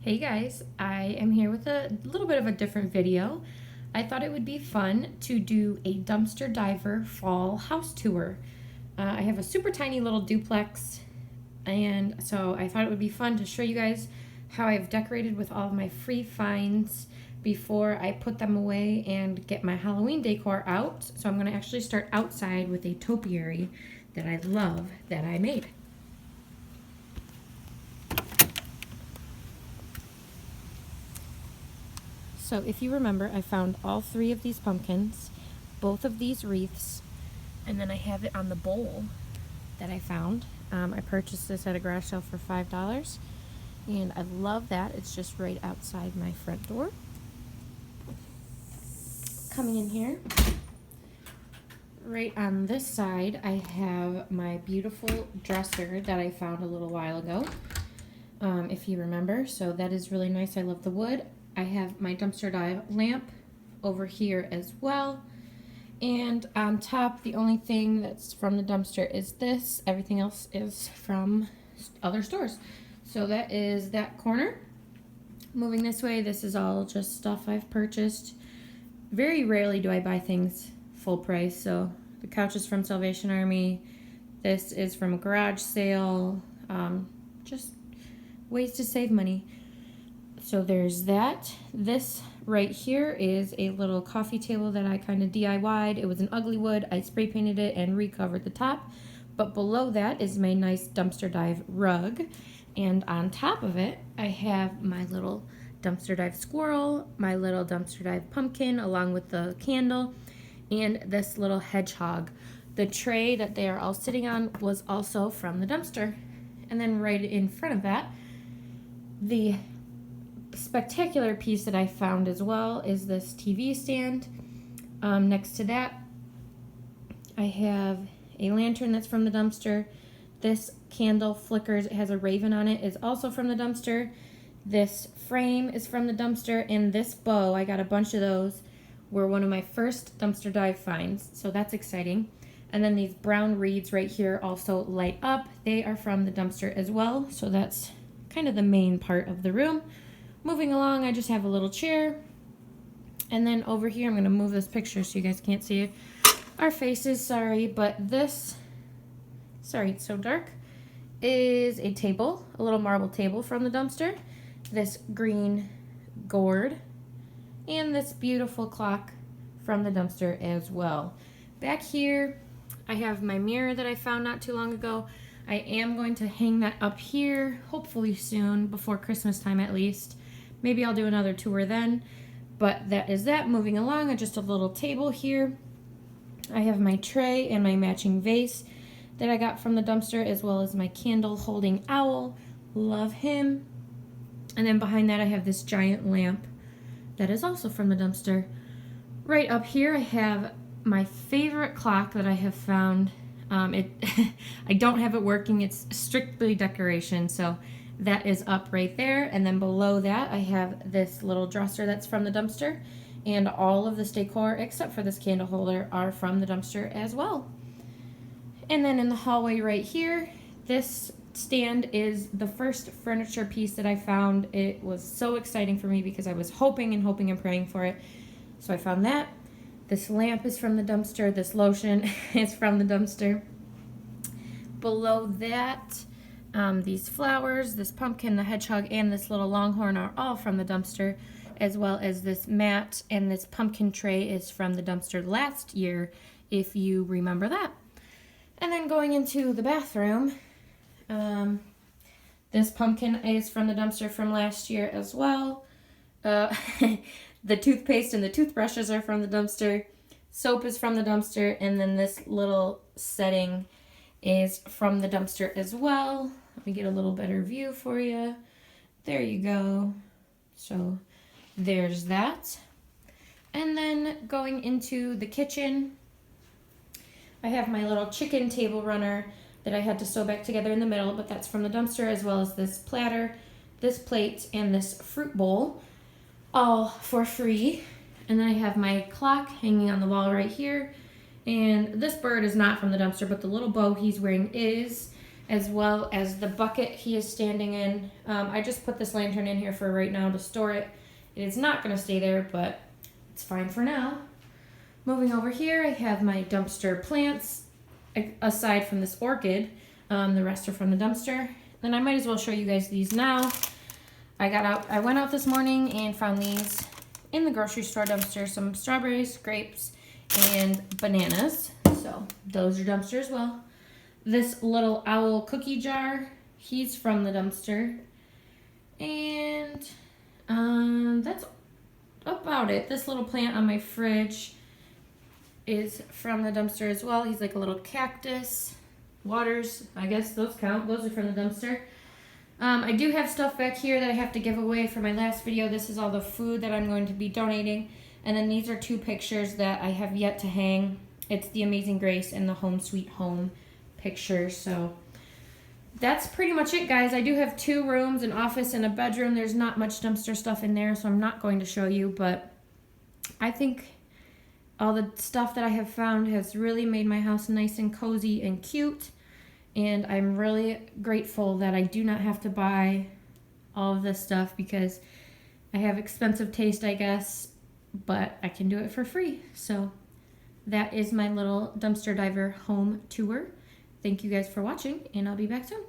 Hey guys, I am here with a little bit of a different video. I thought it would be fun to do a dumpster diver fall house tour. I have a super tiny little duplex, and so I thought it would be fun to show you guys how I've decorated with all of my free finds before I put them away and get my Halloween decor out. So I'm going to actually start outside with a topiary that I love that I made. So if you remember, I found all three of these pumpkins, both of these wreaths, and then I have it on the bowl that I found. I purchased this at a garage sale for $5, and I love that. It's just right outside my front door. Coming in here, right on this side, I have my beautiful dresser that I found a little while ago, if you remember. So that is really nice. I love the wood. I have my dumpster dive lamp over here as well. And on top, the only thing that's from the dumpster is this. Everything else is from other stores. So that is that corner. Moving this way, this is all just stuff I've purchased. Very rarely do I buy things full price. So the couch is from Salvation Army. This is from a garage sale. Just ways to save money. So there's that. This right here is a little coffee table that I kind of DIY'd. It was an ugly wood. I spray painted it and recovered the top. But below that is my nice dumpster dive rug. And on top of it, I have my little dumpster dive squirrel, my little dumpster dive pumpkin, along with the candle, and this little hedgehog. The tray that they are all sitting on was also from the dumpster. And then right in front of that, the spectacular piece that I found as well is this TV stand. Next to that, I have a lantern that's from the dumpster. This candle flickers. It has a raven on it. Is also from the dumpster. This frame is from the dumpster, and this bow, I got a bunch of those, were one of my first dumpster dive finds, so that's exciting. And then these brown reeds right here also light up. They are from the dumpster as well, so that's kind of the main part of the room. Moving along, I just have a little chair. And then over here, I'm going to move this picture so you guys can't see our faces, sorry. But this, sorry, it's so dark, is a table, a little marble table from the dumpster. This green gourd. And this beautiful clock from the dumpster as well. Back here, I have my mirror that I found not too long ago. I am going to hang that up here, hopefully soon, before Christmas time at least. Maybe I'll do another tour then, but that is that. Moving along, just a little table here. I have my tray and my matching vase that I got from the dumpster, as well as my candle holding owl. Love him. And then behind that, I have this giant lamp that is also from the dumpster. Right up here, I have my favorite clock that I have found. I don't have it working. It's strictly decoration, so that is up right there. And then below that, I have this little dresser that's from the dumpster. And all of this decor, except for this candle holder, are from the dumpster as well. And then in the hallway right here, this stand is the first furniture piece that I found. It was so exciting for me because I was hoping and praying for it. So I found that. This lamp is from the dumpster. This lotion is from the dumpster. Below that, these flowers, this pumpkin, the hedgehog, and this little longhorn are all from the dumpster, as well as this mat and this pumpkin tray is from the dumpster last year, if you remember that. And then going into the bathroom, this pumpkin is from the dumpster from last year as well. The toothpaste and the toothbrushes are from the dumpster. Soap is from the dumpster, and then this little setting is from the dumpster as well. Let me get a little better view for you. There you go. So there's that. And then going into the kitchen, I have my little chicken table runner that I had to sew back together in the middle, but that's from the dumpster, as well as this platter, this plate, and this fruit bowl, all for free. And then I have my clock hanging on the wall right here. And this bird is not from the dumpster, but the little bow he's wearing is. as well as the bucket he is standing in. I just put this lantern in here for right now to store it. It is not going to stay there, but it's fine for now. Moving over here, I have my dumpster plants, aside from this orchid. The rest are from the dumpster. Then I might as well show you guys these now. I went out this morning and found these in the grocery store dumpster. Some strawberries, grapes, and bananas. So those are dumpster as well. This little owl cookie jar, he's from the dumpster. And that's about it. This little plant on my fridge is from the dumpster as well. He's like a little cactus. Waters, I guess those count. Those are from the dumpster. I do have stuff back here that I have to give away for my last video. This is all the food that I'm going to be donating. And then these are 2 pictures that I have yet to hang. It's the Amazing Grace and the Home Sweet Home pictures. So that's pretty much it, guys. I do have 2 rooms, an office and a bedroom. There's not much dumpster stuff in there, so I'm not going to show you. But I think all the stuff that I have found has really made my house nice and cozy and cute. And I'm really grateful that I do not have to buy all of this stuff because I have expensive taste, I guess, but I can do it for free. So that is my little dumpster diver home tour. Thank you guys for watching, and I'll be back soon.